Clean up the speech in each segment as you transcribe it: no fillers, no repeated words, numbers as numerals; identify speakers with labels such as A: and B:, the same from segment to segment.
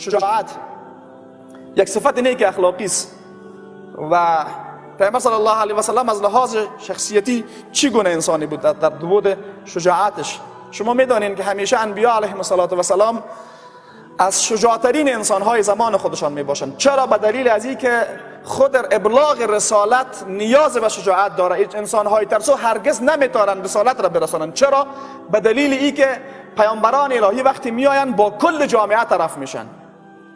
A: شجاعت یک صفت نیک اخلاقی است و پیامبر صلی الله علیه و سلم از لحاظ شخصیتی چی گونه انسانی بود در بود شجاعتش. شما میدانید که همیشه انبیا علیهم السلام از شجاعترین انسانهای زمان خودشان می باشند. چرا؟ به دلیل از اینکه خود در ابلاغ رسالت نیاز به شجاعت داره. هیچ انسانهای ترسو هرگز نمیتونن رسالت را برسانند. چرا؟ به دلیل اینکه پیامبران الهی وقتی میآیند با کل جامعه طرف میشن،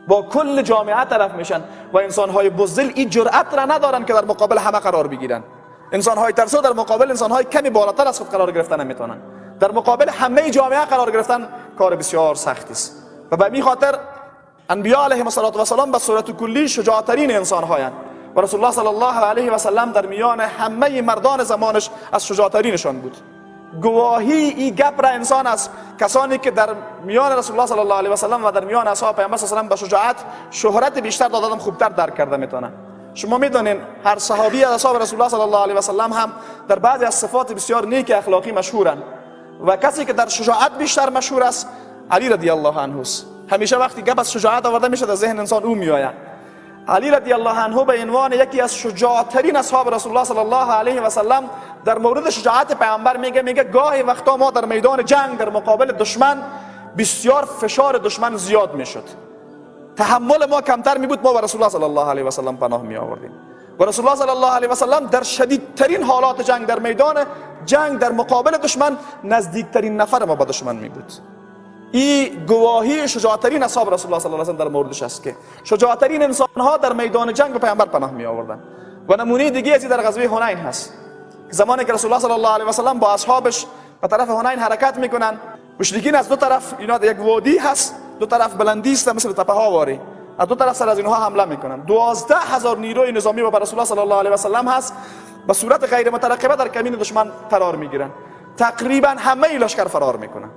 A: با کل جامعه طرف میشن و انسانهای بزدل این جرأت را ندارن که در مقابل همه قرار بگیرن. انسانهای ترسو در مقابل انسانهای کمی بالاتر از خود قرار گرفتن نمیتونن. در مقابل همه جامعه قرار گرفتن کار بسیار سختی است و به این خاطر انبیا علیهم السلام به صورت کلی شجاعترین انسان‌هایند و رسول الله صلی الله علیه و سلم در میان همه مردان زمانش از شجاعترینشان بود. گواهی این گپ را انسان از کسانی که در میان رسول الله صلی الله علیه و سلم و در میان اصحاب پیامبر صلی الله علیه و سلم به شجاعت شهرت بیشتر دادن خوبتر درک کرده میتونه. شما میدونین هر صحابی از اصحاب رسول الله صلی الله علیه و سلم هم در بعضی از صفات بسیار نیک اخلاقی مشهورند و کسی که در شجاعت بیشتر مشهور است علی رضی الله عنه است. همیشه وقتی گپ از شجاعت آورده میشه در ذهن انسان او میآید. علی رضی الله عنه به عنوان یکی از شجاعترین اصحاب رسول الله صلی الله علیه و سلم در مورد شجاعت پیامبر میگه گاهی وقتا ما در میدان جنگ در مقابل دشمن بسیار فشار دشمن زیاد میشد، تحمل ما کمتر می بود، ما به رسول الله صلی الله علیه و سلم پناه می آوردیم و رسول الله صلی الله علیه و سلم در شدیدترین حالات جنگ در میدان جنگ در مقابل دشمن نزدیکترین نفر ما به دشمن می بود. این گواهی شجاعترین اصحاب رسول الله صلی الله علیه و سلم در موردش است که شجاعترین انسان ها در میدان جنگ به پیامبر پناه می آوردن. و نمونه دیگه ازی در غزوه حنین هست، زمانی که رسول الله صلی الله علیه و سلم با اصحابش به طرف حنین حرکت میکنن، مشرکین از دو طرف، اینا یک وادی هست، دو طرف بلندی است مثل تپه ها واری، از دو طرف سر از اینها حمله میکنن. 12,000 نیروی نظامی با رسول الله صلی الله علیه و سلم هست، به صورت غیر مترقبه در کمین دشمن قرار میگیرن، تقریبا همه لشکر فرار میکنن.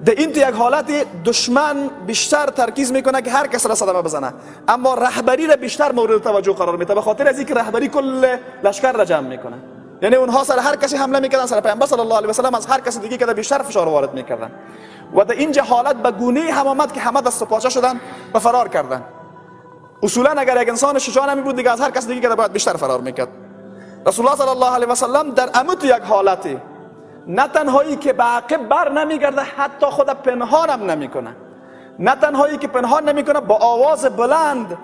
A: در این یک حالتی دشمن بیشتر ترکیز میکنه که هر کس را صدمه بزنه، اما رهبری را بیشتر مورد توجه قرار میده، به خاطر از اینکه رهبری کل لشکر را جمع میکنه. یعنی اونها سر هر کسی حمله میکردن، سر پیامبر صلی الله علیه و سلم از هر کسی دیگه که بیشتر فشار وارد میکردن و در این حالت به گونه هم آمد که همه دست و پاچه شدن و فرار کردن. اصولا اگر یک انسان شجاع نمی بود دیگه از هر کس دیگه که باید بیشتر فرار میکرد. رسول الله صلی الله علیه و سلم در امت یک حالتی نه تنهایی که به عقب بر نمیگرده، حتی خود پنهان هم نمیکنه، نه تنهایی که پنهان نمیکنه، با آواز بلند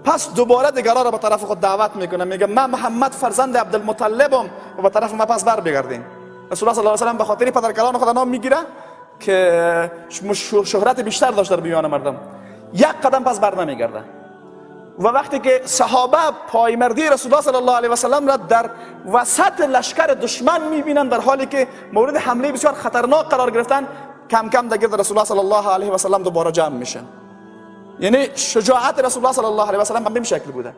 A: پس دوباره دیگران را به طرف خود دعوت میکنه، میگه من محمد فرزند عبدالمطلبم و به طرف ما پس بر بگردین. رسول الله صلی الله علیه و سلم به خاطر پدرکلان خود نام میگیره که شهرت بیشتر داشت در میان مردم، یک قدم پس بر نمیگرده. و وقتی که صحابه پایمردی رسول الله صلی الله علیه و سلم را در وسط لشکر دشمن میبینن در حالی که مورد حمله بسیار خطرناک قرار گرفتن، کم کم در گرد رسول الله صلی الله علیه و سلم دوباره جمع میشن. یعنی شجاعت رسول الله صلی الله علیه و سلم به این شکل بوده.